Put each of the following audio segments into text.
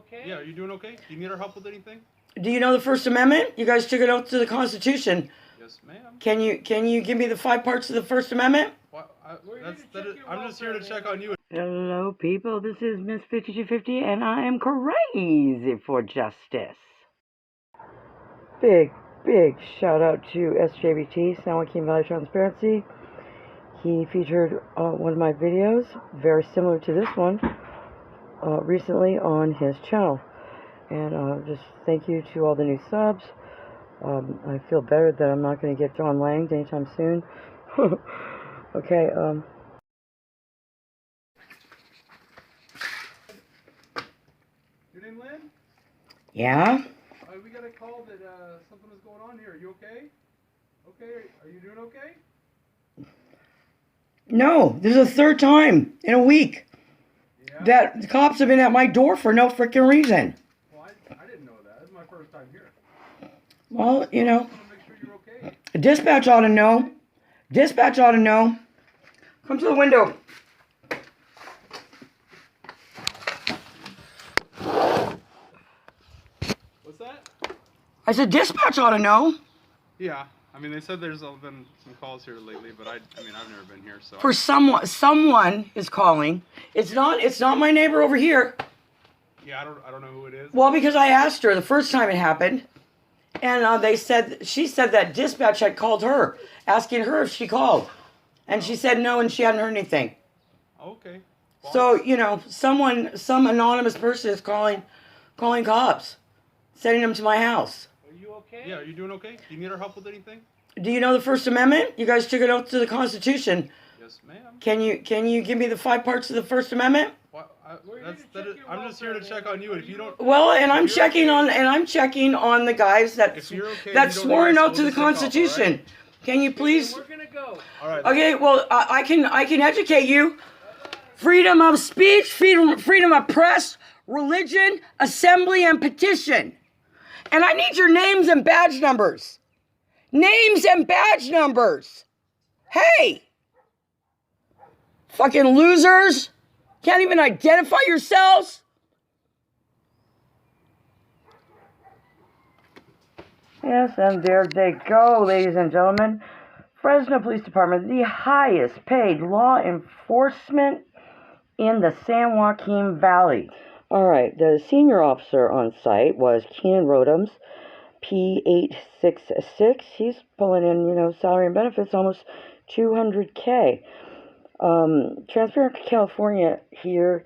okay? Yeah, are you doing okay? Do you need our help with anything? Do you know the First Amendment? You guys took it out to the Constitution. Yes, ma'am. Can you give me the 5 parts of the First Amendment? Well, I'm just here to check on you. Hello, people. This is Miss 5250, and I am crazy for justice. Big shout out to SJBT, San Joaquin Valley Transparency. He featured one of my videos, very similar to this one, recently on his channel. And just thank you to all the new subs. I feel better that I'm not going to get John Langed anytime soon. Okay, Your name Lynn? Yeah? We got a call that something was going on here. Are you okay? Okay, are you doing okay? No, this is the 3rd time in a week that the cops have been at my door for no freaking reason. Well, I didn't know that. This is my first time here. Well, you know, I want to make sure you're okay. dispatch ought to know. Dispatch ought to know. Come to the window. What's that? I said dispatch ought to know. Yeah. I mean, they said there's been some calls here lately, but I mean, I've never been here, so. For someone is calling. It's not my neighbor over here. Yeah, I don't know who it is. Well, because I asked her the first time it happened, and she said that dispatch had called her, asking her if she called, and she said no, and she hadn't heard anything. Okay. Well, So you know, some anonymous person is calling cops, sending them to my house. Are you okay? Yeah, are you doing okay? Do you need our help with anything? Do you know the First Amendment? You guys took it out to the Constitution. Yes, ma'am. Can you give me the 5 parts of the First Amendment? Well, I'm just here to check on you. If you don't. Well, and I'm checking on the guys that swore an oath to the Constitution. Right? Can you please? We're gonna go. All right. Okay, well, I can educate you. Freedom of speech, freedom of press, religion, assembly, and petition. And I need your names and badge numbers. Names and badge numbers. Hey! Fucking losers. Can't even identify yourselves. Yes, and there they go, ladies and gentlemen. Fresno Police Department, the highest paid law enforcement in the San Joaquin Valley. All right, the senior officer on site was Keenan Rodhams, P866. He's pulling in, salary and benefits, almost $200K. Transparent California here,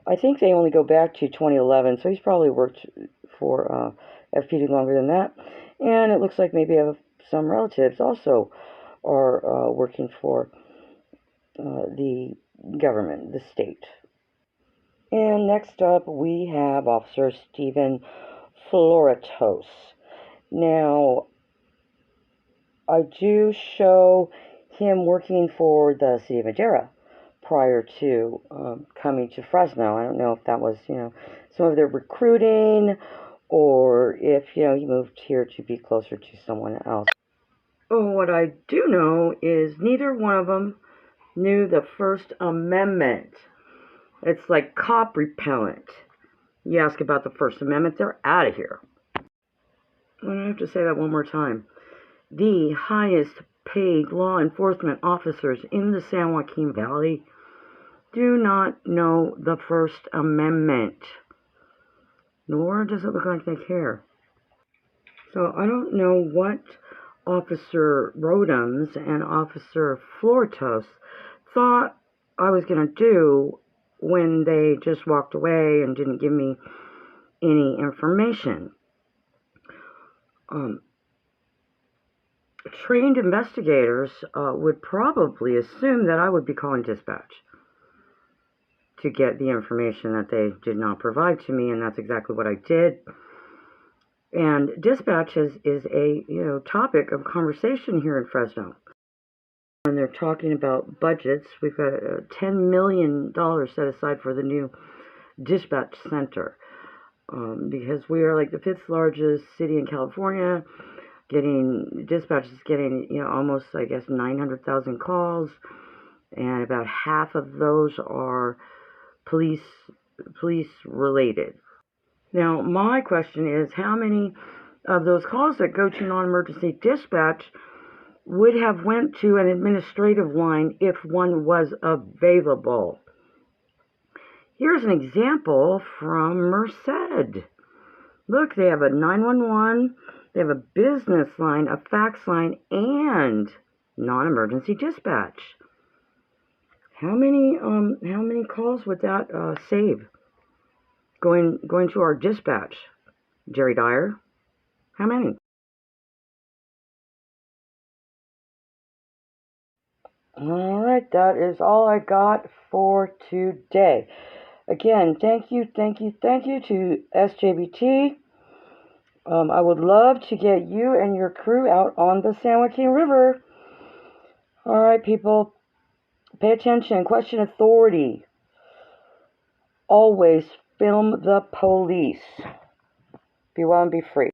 I think they only go back to 2011, so he's probably worked for FPD longer than that. And it looks like maybe some relatives also are working for the government, the state. And next up, we have Officer Stephen Floritos. Now, I do show him working for the city of Madera prior to coming to Fresno. I don't know if that was, some of their recruiting or if, he moved here to be closer to someone else. Oh, what I do know is neither one of them knew the First Amendment. It's like cop repellent. You ask about the First Amendment, they're out of here. I have to say that one more time. The highest paid law enforcement officers in the San Joaquin Valley do not know the First Amendment. Nor does it look like they care. So I don't know what Officer Rodhams and Officer Floritos thought I was going to do when they just walked away and didn't give me any information. Trained investigators would probably assume that I would be calling dispatch to get the information that they did not provide to me, and that's exactly what I did. And dispatch is a topic of conversation here in Fresno. And they're talking about budgets. We've got $10 million set aside for the new dispatch center because we are like the 5th largest city in California. Dispatch is getting almost, I guess, 900,000 calls, and about half of those are police related. Now, my question is, how many of those calls that go to non-emergency dispatch would have went to an administrative line if one was available? Here's an example from Merced. Look, they have a 911, they have a business line, a fax line, and non-emergency dispatch. How many calls would that save? Going to our dispatch, Jerry Dyer. How many? All right, that is all I got for today. Again, thank you to SJBT. I would love to get you and your crew out on the San Joaquin River. All right, people, pay attention. Question authority. Always film the police. Be well and be free.